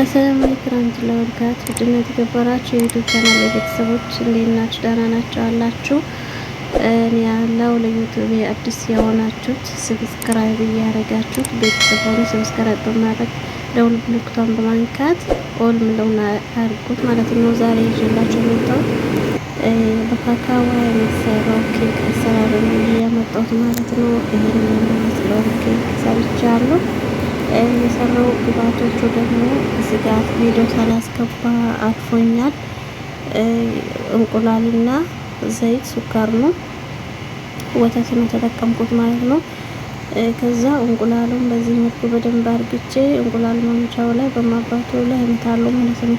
አሰላሙ አለይኩም ወራህመቱላሂ ወበረካቱህ። ውድና የተከበራችሁ የዩቲዩብ ቻናል ቤተሰቦች እንዴት ናችሁ? ደህና ናችሁ አላችሁ? እኔ ያለው ለዩቲዩብ አዲስ የሆናችሁት ሰብስክራይብ እያደረጋችሁ ቤተሰቡን ሰብስክራይብ በማድረግ ደውል ምልክቷን በማንካት ኦል ምለውና አድርጉት ማለት ነው። ዛሬ ይዤላችሁ የመጣሁት በካካዋ የሚሰራው ኬክ አሰራር ነው ያመጣሁት ማለት ነው። ይሄን የሚመስለው ኬክ ሰርቻለሁ። የሰራው ግብአቶቹ ደግሞ ስጋ ቪዲዮ ሳላስገባ አጥፎኛል። እንቁላልና ዘይት፣ ሱካር ነው፣ ወተት ነው ተጠቀምኩት ማለት ነው። ከዛ እንቁላሉን በዚህ መልኩ በደንብ አርግቼ እንቁላል ማምቻው ላይ በማባቱ ላይ እመታለሁ ማለት ነው።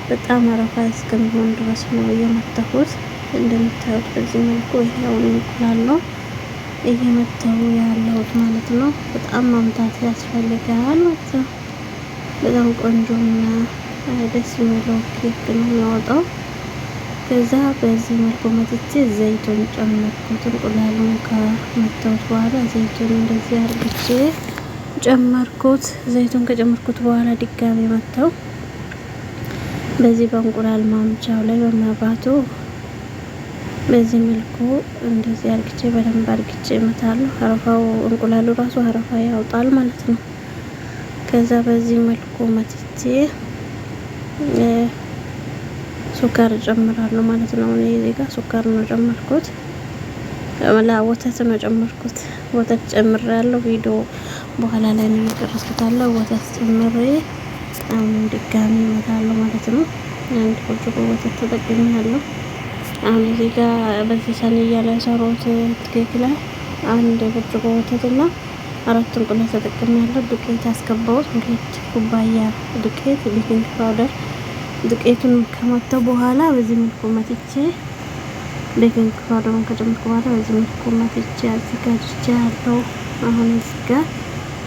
በጣም አረፋ እስከሚሆን ድረስ ነው የመታሁት። እንደምታዩት በዚህ መልኩ ይሄው እንቁላል ነው እየመታው ያለሁት ማለት ነው። በጣም ማምታት ያስፈልጋል ማለት ነው። በጣም ቆንጆና ደስ የሚለው ኬክ ነው የሚያወጣው። ከዛ በዚህ መልኩ መጥቼ ዘይቱን ጨመርኩት። እንቁላሉን ከመታሁት በኋላ ዘይቱን እንደዚህ አርግቼ ጨመርኩት። ዘይቱን ከጨመርኩት በኋላ ድጋሚ መታው። በዚህ በእንቁላል ማምቻው ላይ በማባቱ በዚህ መልኩ እንደዚህ አርግቼ በደንብ አርግቼ እመታለሁ። አረፋው እንቁላሉ ራሱ አረፋ ያወጣል ማለት ነው። ከዛ በዚህ መልኩ መትቼ ሱካር ጨምራለሁ ማለት ነው። እኔ እዚህ ጋር ሱካር ነው ጨመርኩት፣ ወተት ነው ጨመርኩት። ወተት ጨምሬያለሁ። ቪዲዮ በኋላ ላይ ነው የጨረስኩታለሁ። ወተት ጨምሬ አሁን ድጋሚ እመታለሁ ማለት ነው። አንድ ብርጭቆ ወተት ተጠቅሜያለሁ። አሁን እዚህ ጋር በዚህ ሰንያ ላይ ሰሮት ኬክ ላይ አንድ ብርጭቆ ወተትና 4 እንቁላል ተጠቅሜያለሁ። ዱቄት አስገባሁት፣ 2 ኩባያ ዱቄት ቤኪንግ ፓውደር። ዱቄቱን ከመታው በኋላ በዚህ መልኩ መትቼ ቤኪንግ ፓውደሩን ከጨመርኩ በኋላ በዚህ መልኩ መትቼ አዘጋጅቻለሁ። አሁን እዚህ ጋር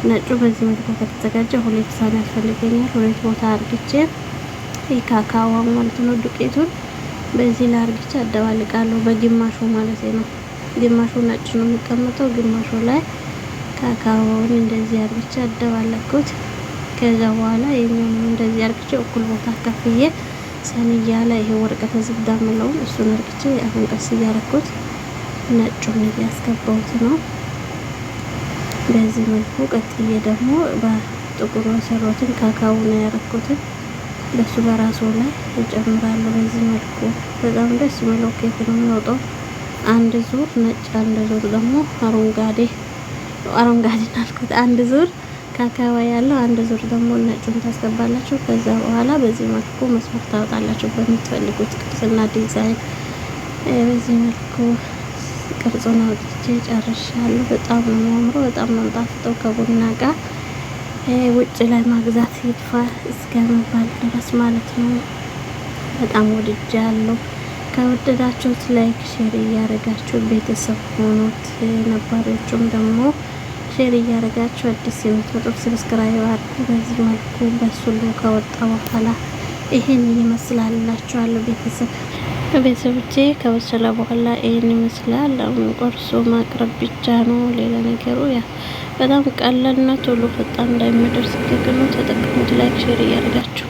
ነጩ በዚህ መልኩ ከተዘጋጀ 2 ሳህን ያስፈልገኛል። 2 ቦታ አርግቼ ካካዋ ማለት ነው ዱቄቱን በዚህ ላይ አርግቼ አደባልቃለሁ። በግማሹ ማለት ነው። ግማሹ ነጭ ነው የሚቀመጠው፣ ግማሹ ላይ ካካዋውን እንደዚህ አርግቼ አደባለኩት። ከዛ በኋላ ይሄንን እንደዚህ አርግቼ እኩል ቦታ ከፍዬ ሰንያ ላይ ይሄ ወረቀት ዝብዳ ምለው እሱን አርግቼ አሁን ቀስ እያረኩት ነጩን ያስገባሁት ነው። በዚህ መልኩ ቀጥዬ ደግሞ በጥቁሩ የሰራሁትን ካካው ነው ያረኩትን በሱ በራሱ ላይ እጨምራለሁ። በዚህ መልኩ በጣም ደስ የሚለው ኬክ ነው የሚወጣው። አንድ ዙር ነጭ፣ አንድ ዙር ደግሞ አረንጓዴ አልኩት። አንድ ዙር ካካዋ ያለው፣ አንድ ዙር ደግሞ ነጩን ታስገባላችሁ። ከዛ በኋላ በዚህ መልኩ መስመር ታወጣላችሁ በምትፈልጉት ቅርጽና ዲዛይን። በዚህ መልኩ ቅርጹን አውጥቼ ጨርሻለሁ። በጣም ነው የሚያምረው፣ በጣም ነው ጣፍጠው ከቡና ጋር ውጭ ላይ ማግዛት ይጥፋ እስከመባል ድረስ ማለት ነው። በጣም ወድጃለሁ። ከወደዳችሁት ላይክ ሼር እያረጋችሁ ቤተሰብ ሆኖት፣ ነባሮቹም ደግሞ ሼር እያረጋችሁ አዲስ የምትመጡት ሰብስክራይብ አድርጉ። በዚህ መልኩ በሱሉ ከወጣ በኋላ ይሄን ይመስላልላችኋለሁ ቤተሰቦቼ። ከበሰለ በኋላ ይሄን ይመስላል። አሁን ቆርሶ ማቅረብ ብቻ ነው። ሌላ ነገሩ ያ በጣም ቀላል ነው። ቶሎ ፈጣን እንዳይመደርስ ኬክ ነው። ተጠቅሙት። ላይክ ሼር እያደረጋችሁ